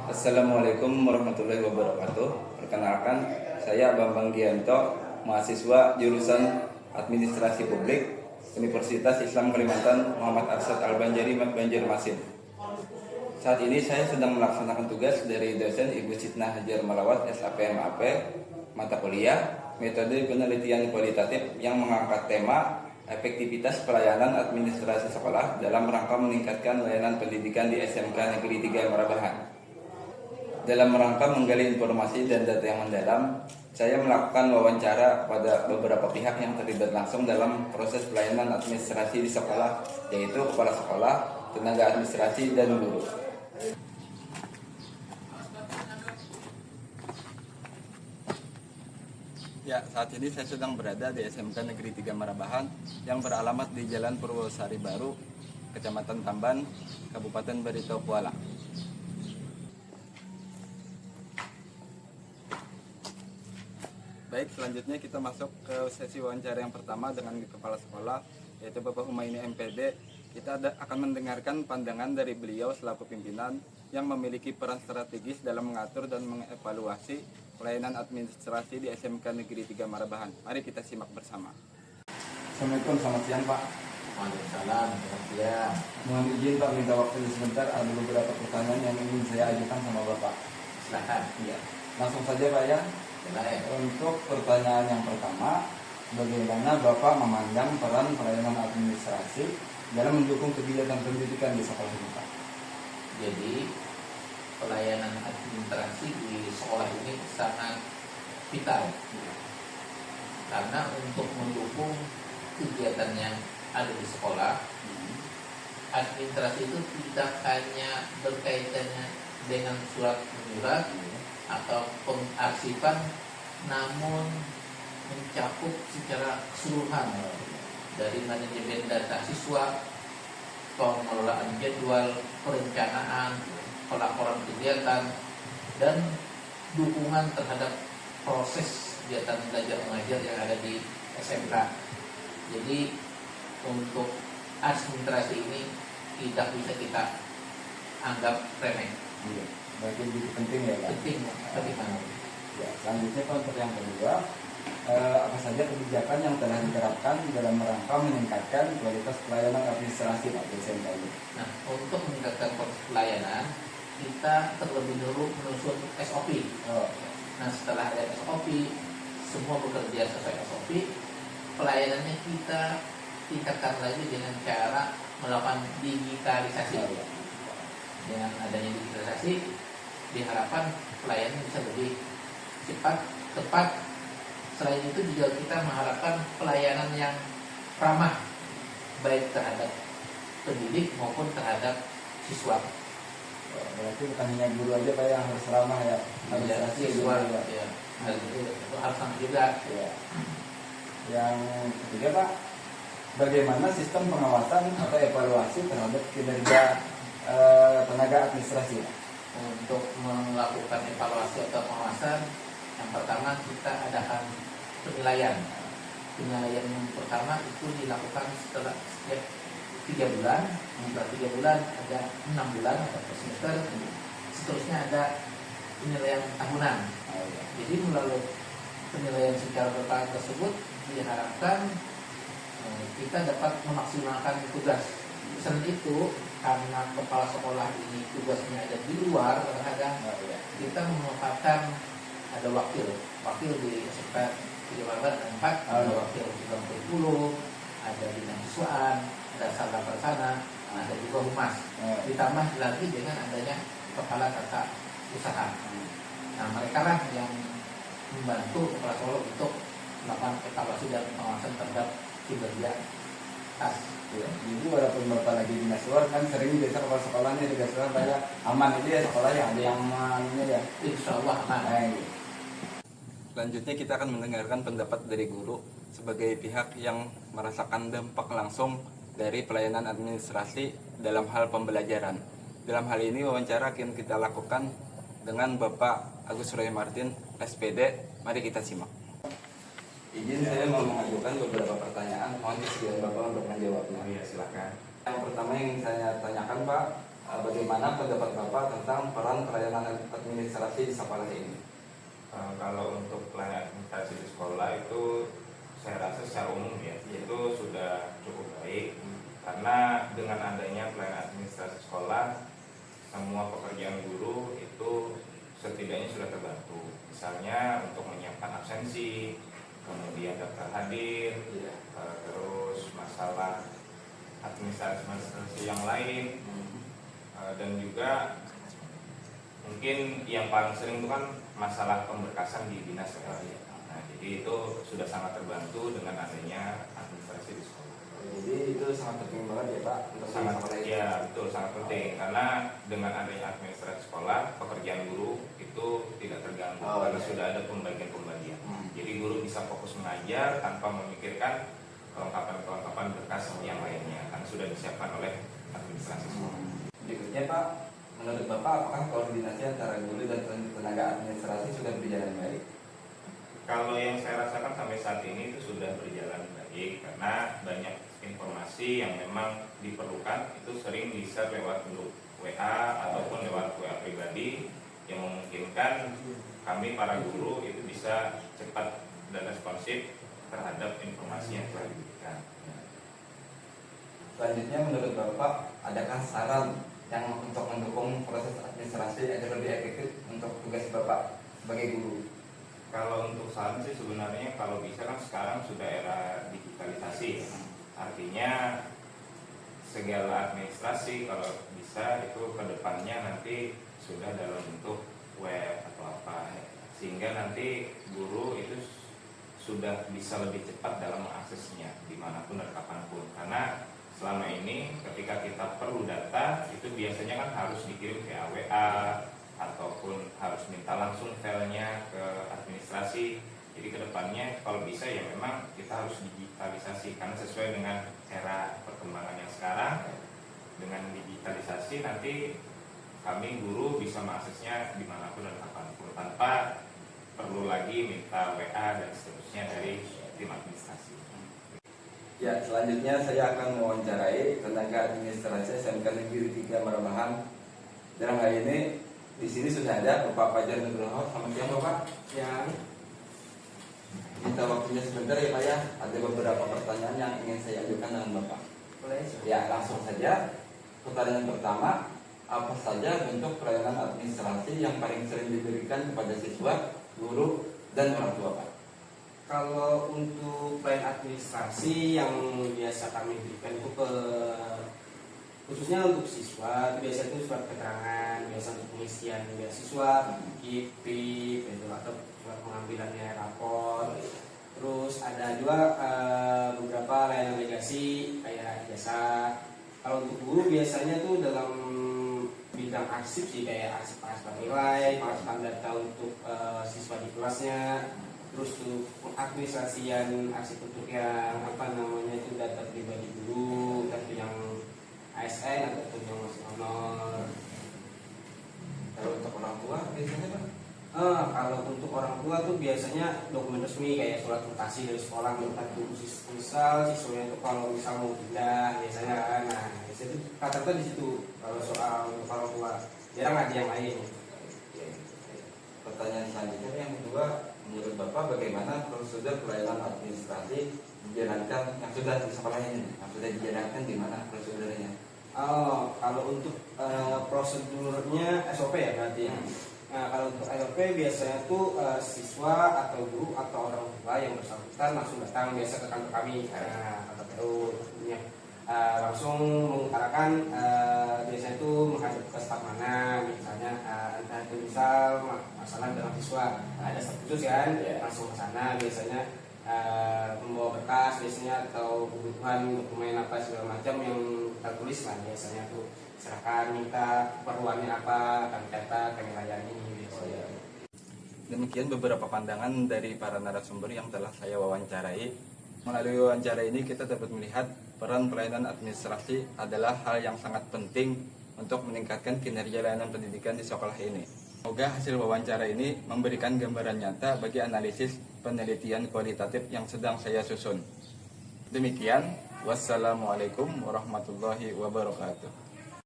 Assalamualaikum warahmatullahi wabarakatuh. Perkenalkan, saya Bambang Gianto, mahasiswa jurusan Administrasi Publik Universitas Islam Kalimantan Muhammad Arsyad Al-Banjari Banjarmasin. Saat ini saya sedang melaksanakan tugas dari dosen Ibu Sitnah Hajar Malawat SAPMAP mata kuliah Metode Penelitian Kualitatif yang mengangkat tema efektivitas pelayanan administrasi sekolah dalam rangka meningkatkan layanan pendidikan di SMK Negeri 3 Marabahan. Dalam rangka menggali informasi dan data yang mendalam, saya melakukan wawancara kepada beberapa pihak yang terlibat langsung dalam proses pelayanan administrasi di sekolah, yaitu kepala sekolah, tenaga administrasi, dan guru. Ya, saat ini saya sedang berada di SMK Negeri 3 Marabahan yang beralamat di Jalan Purwosari Baru, Kecamatan Tamban, Kabupaten Barito Kuala. Baik, selanjutnya kita masuk ke sesi wawancara yang pertama dengan kepala sekolah, yaitu Bapak Humayni MPD. Kita akan mendengarkan pandangan dari beliau selaku pimpinan yang memiliki peran strategis dalam mengatur dan mengevaluasi pelayanan administrasi di SMK Negeri 3 Marabahan. Mari kita simak bersama. Assalamualaikum, selamat siang Pak. Waalaikumsalam, selamat siang. Mohon izin Pak, minta waktu sebentar, ada beberapa pertanyaan yang ingin saya ajukan sama Bapak. Silakan. Iya, langsung saja Pak ya. Silakan. Untuk pertanyaan yang pertama, bagaimana Bapak memandang peran pelayanan administrasi dalam mendukung kegiatan pendidikan di sekolah kita? Jadi pelayanan administrasi di sekolah ini sangat vital karena untuk mendukung kegiatan yang ada di sekolah, administrasi itu tidak hanya berkaitannya dengan surat menyurat atau pengarsifan, namun mencakup secara keseluruhan dari manajemen data siswa, pengelolaan jadwal, perencanaan, pelaporan kegiatan, dan dukungan terhadap proses kegiatan belajar mengajar yang ada di SMK. Jadi untuk administrasi ini tidak bisa kita anggap remeh. Iya, berarti begitu penting ya Pak? Penting, bagaimana? Ya, selanjutnya Pak, untuk yang kedua, apa saja kebijakan yang telah diterapkan dalam rangka meningkatkan kualitas pelayanan administrasi Pak di SMK ini? Nah, untuk meningkatkan kualitas pelayanan, kita terlebih dahulu menyusun SOP. Nah, setelah ada SOP, semua bekerja sesuai SOP, pelayanannya kita tingkatkan lagi dengan cara melakukan digitalisasi. Dengan adanya digitalisasi, diharapkan pelayanan bisa lebih cepat, tepat. Selain itu juga kita mengharapkan pelayanan yang ramah baik terhadap pendidik maupun terhadap siswa. Berarti bukan hanya guru aja Pak yang harus ramah ya, administrasi siswa juga. ya. Itu harus sama juga. Ya. Yang ketiga Pak, bagaimana sistem pengawasan atau evaluasi terhadap kinerja tenaga administrasi Pak? Untuk melakukan evaluasi atau pengawasan, yang pertama kita adakan penilaian. Penilaian yang pertama itu dilakukan setelah setiap 3 bulan. Setelah 3 bulan ada 6 bulan atau per semester. Seterusnya ada penilaian tahunan. Jadi melalui penilaian secara bertahap tersebut diharapkan kita dapat memaksimalkan tugas. Selain itu, karena kepala sekolah ini tugasnya ada di luar, kadang-kadang kita memanfaatkan ada wakil di SMK 3 Marabahan ada 4, ada wakil di Bengkulu, ada dinas siswaan, ada sarana persana, ada juga humas. Ditambah lagi dengan adanya kepala tata usaha. Nah, mereka lah yang membantu kepala sekolah untuk melakukan evaluasi dan pengawasan terhadap kinerja tas. Ya, jadi walaupun Bapak lagi dinas luar kan sering biasa kepala sekolahnya di luar banyak aman itu ya sekolahnya, ada yang amannya ya. Insya Allah aman. Selanjutnya kita akan mendengarkan pendapat dari guru sebagai pihak yang merasakan dampak langsung dari pelayanan administrasi dalam hal pembelajaran. Dalam hal ini wawancara akan kita lakukan dengan Bapak Agus Roy Martin, SPD. Mari kita simak. Izin saya mau mengajukan beberapa pertanyaan, mohon kesediaan Bapak untuk menjawabnya. Iya, silakan. Yang pertama yang ingin saya tanyakan Pak, Bagaimana pendapat Bapak tentang peran pelayanan administrasi di sekolah ini? Kalau untuk pelayanan administrasi di sekolah itu saya rasa secara umum ya itu sudah cukup baik, karena dengan adanya pelayanan administrasi sekolah semua pekerjaan guru itu setidaknya sudah terbantu. Misalnya untuk menyiapkan absensi, kemudian daftar hadir, terus masalah administrasi yang lain, dan juga mungkin yang paling sering itu kan masalah pemberkasan di dinas ya. Nah, jadi itu sudah sangat terbantu dengan adanya administrasi di sekolah. Jadi itu sangat penting banget ya Pak untuk Sangat sekolah ini. ya, betul, sangat penting karena dengan adanya administrasi sekolah pekerjaan guru itu tidak terganggu karena sudah ada pembagian. Jadi guru bisa fokus mengajar tanpa memikirkan kelengkapan berkas yang lainnya karena sudah disiapkan oleh administrasi sekolah. Berikutnya Pak, menurut Bapak apakah koordinasi antara guru dan tenaga administrasi sudah berjalan baik? Kalau yang saya rasakan sampai saat ini itu sudah berjalan baik karena banyak informasi yang memang diperlukan itu sering bisa lewat grup WA ataupun lewat WA pribadi yang memungkinkan kami para guru itu bisa cepat dan responsif terhadap informasi yang telah diberikan. Selanjutnya menurut Bapak adakah saran yang untuk mendukung proses administrasi agar lebih efektif untuk tugas Bapak sebagai guru? Kalau untuk saran sih sebenarnya kalau bisa kan sekarang sudah era digitalisasi ya. Artinya segala administrasi kalau bisa itu kedepannya nanti sudah dalam bentuk web atau apa, sehingga nanti guru itu sudah bisa lebih cepat dalam mengaksesnya dimanapun dan kapanpun. Karena selama ini ketika kita perlu data itu biasanya kan harus dikirim ke WA ataupun harus minta langsung filenya ke administrasi. Jadi kedepannya kalau bisa ya memang kita harus digitalisasi karena sesuai dengan era perkembangan yang sekarang. Dengan digitalisasi nanti kami guru bisa mengaksesnya dimanapun dan kapanpun tanpa perlu lagi minta WA dan seterusnya dari tim administrasi. Ya, selanjutnya saya akan mewawancarai tenaga administrasi SMK Negeri 3 Maramahan. Dalam hal ini di sini sudah ada Bapak Fajar Nugroho. Selamat siang Bapak. Yang Minta waktunya sebentar ya Pak ya. Ada beberapa pertanyaan yang ingin saya ajukan dengan Bapak. boleh Ya, langsung saja. Pertanyaan pertama, apa saja bentuk pelayanan administrasi yang paling sering diberikan kepada siswa, guru, dan orang tua Pak? kalau untuk pelayanan administrasi yang biasa kami berikan itu ke khususnya untuk siswa itu biasanya itu surat keterangan biasa untuk pengisian beasiswa, KIP itu atau surat pengambilannya rapor. Terus ada juga beberapa layanan legasi kayak jasa. Kalau untuk guru biasanya tuh dalam bidang arsip sih kayak arsip pengasapan nilai, pengasapan data untuk siswa di kelasnya. Terus tuh pengadministrasian arsip untuk yang apa namanya itu data pribadi guru, tapi yang ASN ataupun yang masih honor. Kalau untuk orang tua biasanya Pak? Kalau untuk orang tua tuh biasanya dokumen resmi kayak surat mutasi dari sekolah minta dulu misal siswanya itu kalau misal mau pindah biasanya kan, nah biasanya itu kata-kata di situ kalau soal untuk orang tua jarang ada yang lain. Pertanyaan selanjutnya yang kedua, menurut Bapak bagaimana prosedur pelayanan administrasi dijalankan yang sudah di sekolah ini? Yang sudah dijalankan di mana prosedurnya? Kalau untuk prosedurnya SOP ya berarti ya. Nah, kalau untuk SOP biasanya tuh siswa atau guru atau orang tua yang bersangkutan langsung datang biasa ke kantor kami, kantor KPU langsung mengutarakan biasanya itu menghadap ke staf mana, misalnya entah itu misal masalah dengan siswa ada staf khusus kan, langsung ke sana biasanya membawa berkas biasanya atau kebutuhan dokumen apa segala macam yang tertulis lah biasanya tuh serahkan minta perluannya apa kami catat kami layani biasanya. Demikian beberapa pandangan dari para narasumber yang telah saya wawancarai. Melalui wawancara ini kita dapat melihat peran pelayanan administrasi adalah hal yang sangat penting untuk meningkatkan kinerja layanan pendidikan di sekolah ini. Semoga hasil wawancara ini memberikan gambaran nyata bagi analisis penelitian kualitatif yang sedang saya susun. Demikian, wassalamualaikum warahmatullahi wabarakatuh.